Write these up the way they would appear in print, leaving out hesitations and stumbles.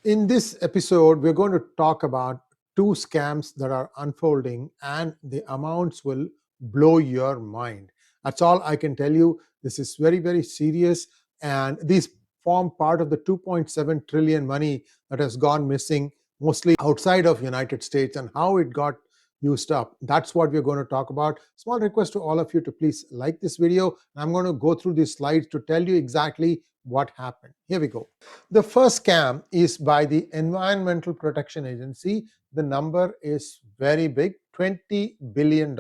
In this episode, we're going to talk about two scams that are unfolding, and the amounts will blow your mind. That's all I can tell you. This is very, very serious, and these form part of the 2.7 trillion money that has gone missing, mostly outside of United States, and how it got used up. That's what we're going to talk about. Small request to all of you to please like this video. I'm going to go through these slides to tell you exactly what happened. Here we go. The first scam is by the Environmental Protection Agency. The number is very big, $20 billion.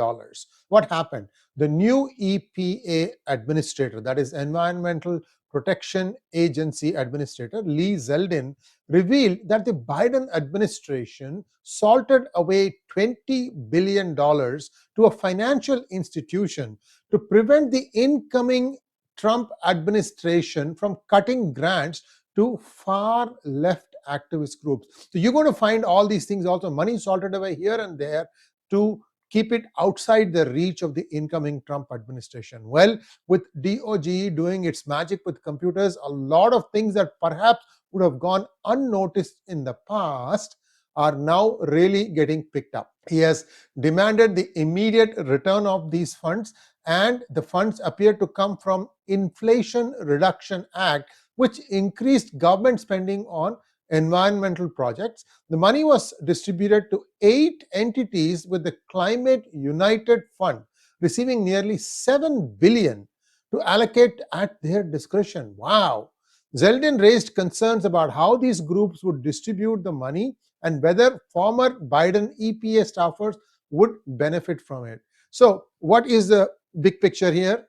What happened? The new EPA administrator, that is Environmental Protection Agency Administrator, Lee Zeldin, revealed that the Biden administration salted away $20 billion to a financial institution to prevent the incoming Trump administration from cutting grants to far left activist groups. So you're going to find all these things also, money salted away here and there to keep it outside the reach of the incoming Trump administration. Well, with DOGE doing its magic with computers, a lot of things that perhaps would have gone unnoticed in the past are now really getting picked up. He has demanded the immediate return of these funds, and the funds appear to come from Inflation Reduction Act, which increased government spending on environmental projects. The money was distributed to 8 entities with the Climate United Fund receiving nearly $7 billion to allocate at their discretion. Wow! Zeldin raised concerns about how these groups would distribute the money and whether former Biden EPA staffers would benefit from it. So what is the big picture here?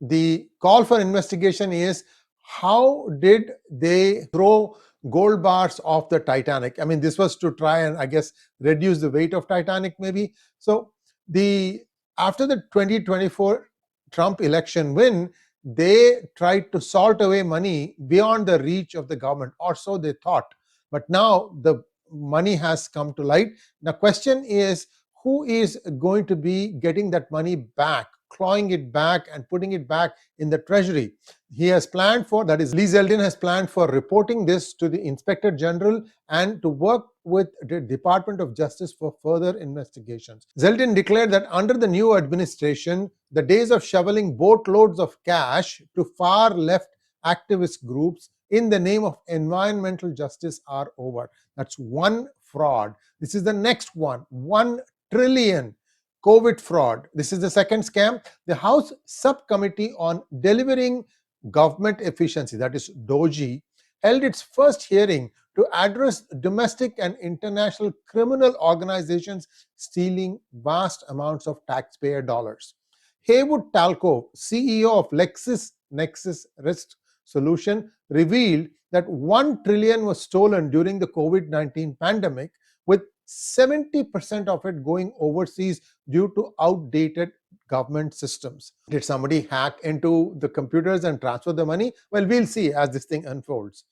The call for investigation is, how did they throw gold bars off the Titanic? I mean, this was to try and, I guess, reduce the weight of Titanic maybe. So after the 2024 Trump election win, they tried to salt away money beyond the reach of the government, or so they thought. But now the money has come to light. The question is, who is going to be getting that money back, clawing it back and putting it back in the treasury? He has planned for, that is, Lee Zeldin has planned for reporting this to the Inspector General and to work with the Department of Justice for further investigations. Zeldin declared that under the new administration, the days of shoveling boatloads of cash to far left activist groups in the name of environmental justice are over. That's one fraud. This is the next one, 1 trillion COVID fraud. This is the second scam. The House Subcommittee on Delivering Government Efficiency, that is DOGE, held its first hearing to address domestic and international criminal organizations stealing vast amounts of taxpayer dollars. 𝗣𝗚𝗡𝗙𝗂, CEO of LexisNexis Risk Solution, revealed that 1 trillion was stolen during the COVID-19 pandemic, with 70% of it going overseas due to outdated government systems. Did somebody hack into the computers and transfer the money? Well, we'll see as this thing unfolds.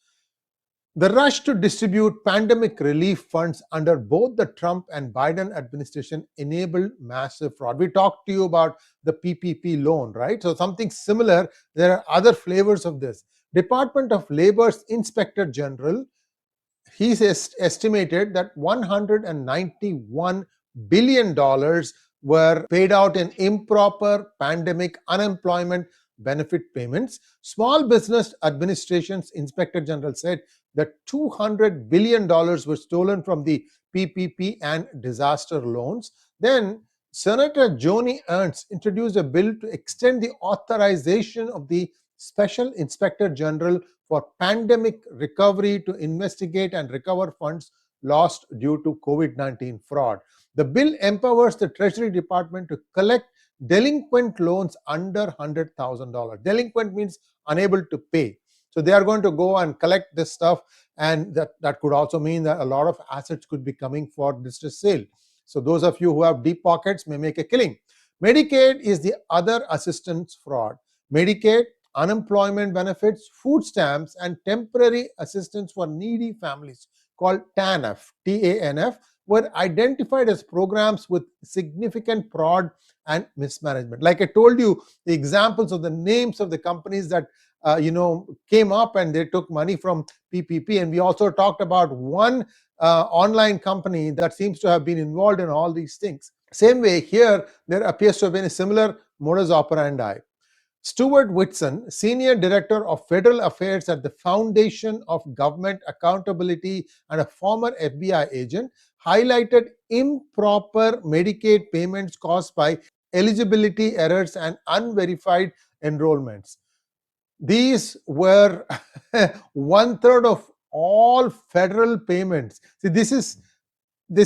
The rush to distribute pandemic relief funds under both the Trump and Biden administration enabled massive fraud. We talked to you about the PPP loan, right? So something similar. There are other flavors of this. Department of Labor's Inspector General, he's estimated that $191 billion were paid out in improper pandemic unemployment benefit payments. Small Business Administration's Inspector General said that $200 billion were stolen from the PPP and disaster loans. Then Senator Joni Ernst introduced a bill to extend the authorization of the Special Inspector General for pandemic recovery to investigate and recover funds lost due to COVID-19 fraud. The bill empowers the Treasury Department to collect delinquent loans under $100,000. Delinquent means unable to pay. So they are going to go and collect this stuff, and that could also mean that a lot of assets could be coming for distress sale. So those of you who have deep pockets may make a killing. Medicaid is the other assistance fraud. Medicaid, unemployment benefits, food stamps, and temporary assistance for needy families, called TANF, TANF, were identified as programs with significant fraud and mismanagement. Like I told you, the examples of the names of the companies that came up and they took money from PPP. And we also talked about one online company that seems to have been involved in all these things. Same way here, there appears to have been a similar modus operandi. Stuart Whitson, Senior Director of Federal Affairs at the Foundation of Government Accountability and a former FBI agent, highlighted improper Medicaid payments caused by eligibility errors and unverified enrollments. These were 1/3 of all federal payments. See, this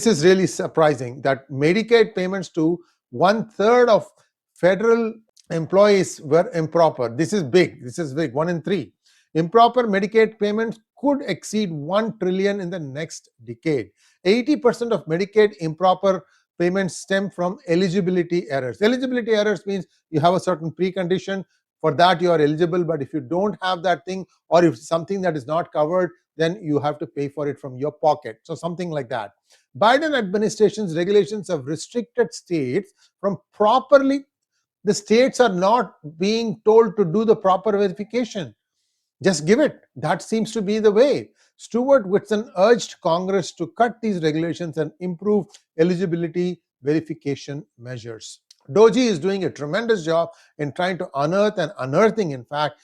is really surprising that Medicaid payments to 1/3 of federal employees were improper. This is big. 1 in 3. Improper Medicaid payments could exceed $1 trillion in the next decade. 80% of Medicaid improper payments stem from eligibility errors. Eligibility errors means you have a certain precondition. For that you are eligible, but if you don't have that thing, or if something that is not covered, then you have to pay for it from your pocket. So something like that. Biden administration's regulations have restricted states from the states are not being told to do the proper verification. Just give it. That seems to be the way. Stuart Whitson urged Congress to cut these regulations and improve eligibility verification measures. DOGE is doing a tremendous job in trying to unearth and unearthing, in fact,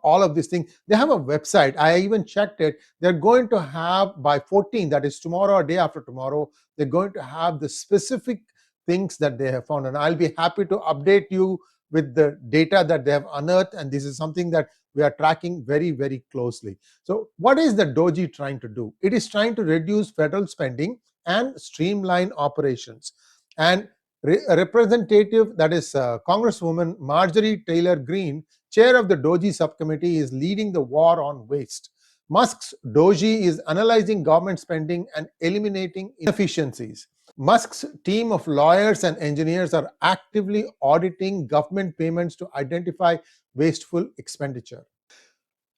all of these things. They have a website. I even checked it. They're going to have by 14, that is tomorrow or day after tomorrow, they're going to have the specific things that they have found. And I'll be happy to update you with the data that they have unearthed. And this is something that we are tracking very, very closely. So what is the DOGE trying to do? It is trying to reduce federal spending and streamline operations. And Representative, that is Congresswoman Marjorie Taylor Greene, chair of the DOGE subcommittee, is leading the war on waste. Musk's DOGE is analyzing government spending and eliminating inefficiencies. Musk's team of lawyers and engineers are actively auditing government payments to identify wasteful expenditure.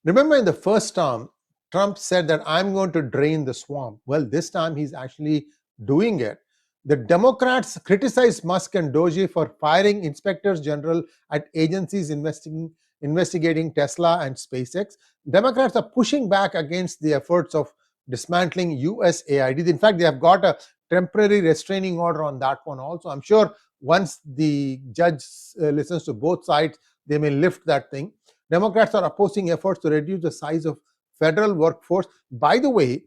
Remember, in the first term, Trump said that I'm going to drain the swamp. Well, this time he's actually doing it. The Democrats criticized Musk and DOGE for firing inspectors general at agencies investigating Tesla and SpaceX. Democrats are pushing back against the efforts of dismantling USAID. In fact, they have got a temporary restraining order on that one also. I'm sure once the judge listens to both sides, they may lift that thing. Democrats are opposing efforts to reduce the size of federal workforce. By the way,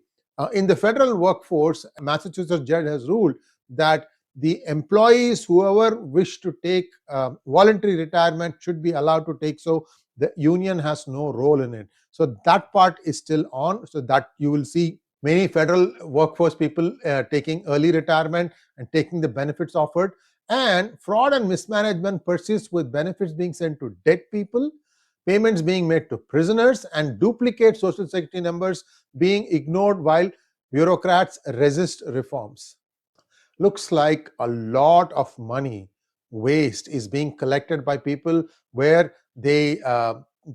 in the federal workforce, Massachusetts judge has ruled that the employees, whoever wish to take voluntary retirement, should be allowed to take so. The union has no role in it. So that part is still on, so that you will see many federal workforce people taking early retirement and taking the benefits offered. And fraud and mismanagement persists, with benefits being sent to dead people, payments being made to prisoners, and duplicate social security numbers being ignored while bureaucrats resist reforms. Looks like a lot of money, waste, is being collected by people where they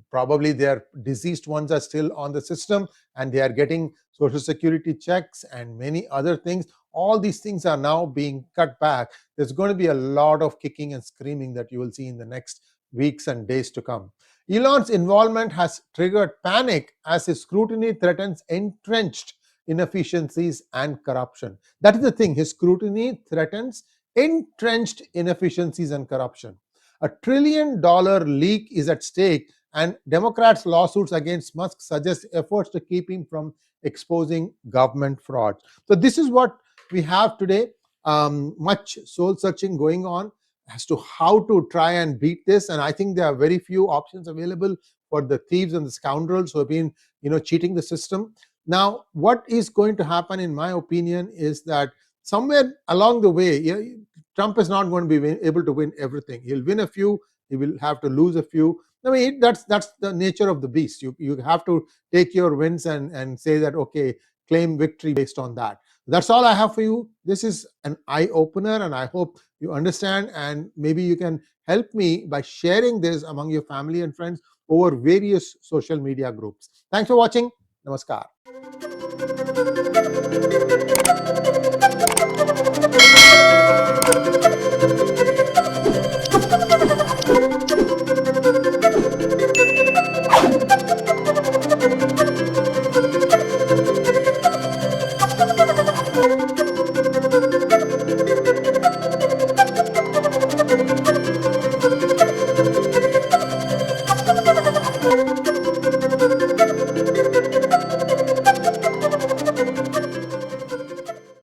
probably their deceased ones are still on the system and they are getting social security checks and many other things. All these things are now being cut back. There's going to be a lot of kicking and screaming that you will see in the next weeks and days to come. Elon's involvement has triggered panic as his scrutiny threatens entrenched inefficiencies and corruption. That is the thing. His scrutiny threatens entrenched inefficiencies and corruption. $1 trillion leak is at stake, and Democrats' lawsuits against Musk suggest efforts to keep him from exposing government fraud. So this is what we have today. Much soul searching going on as to how to try and beat this, and I think there are very few options available for the thieves and the scoundrels who have been cheating the system. Now, what is going to happen, in my opinion, is that somewhere along the way, Trump is not going to be able to win everything. He'll win a few, he will have to lose a few. I mean, that's the nature of the beast. You have to take your wins and say that, okay, claim victory based on that. That's all I have for you. This is an eye-opener, and I hope you understand, and maybe you can help me by sharing this among your family and friends over various social media groups. Thanks for watching. Namaskar.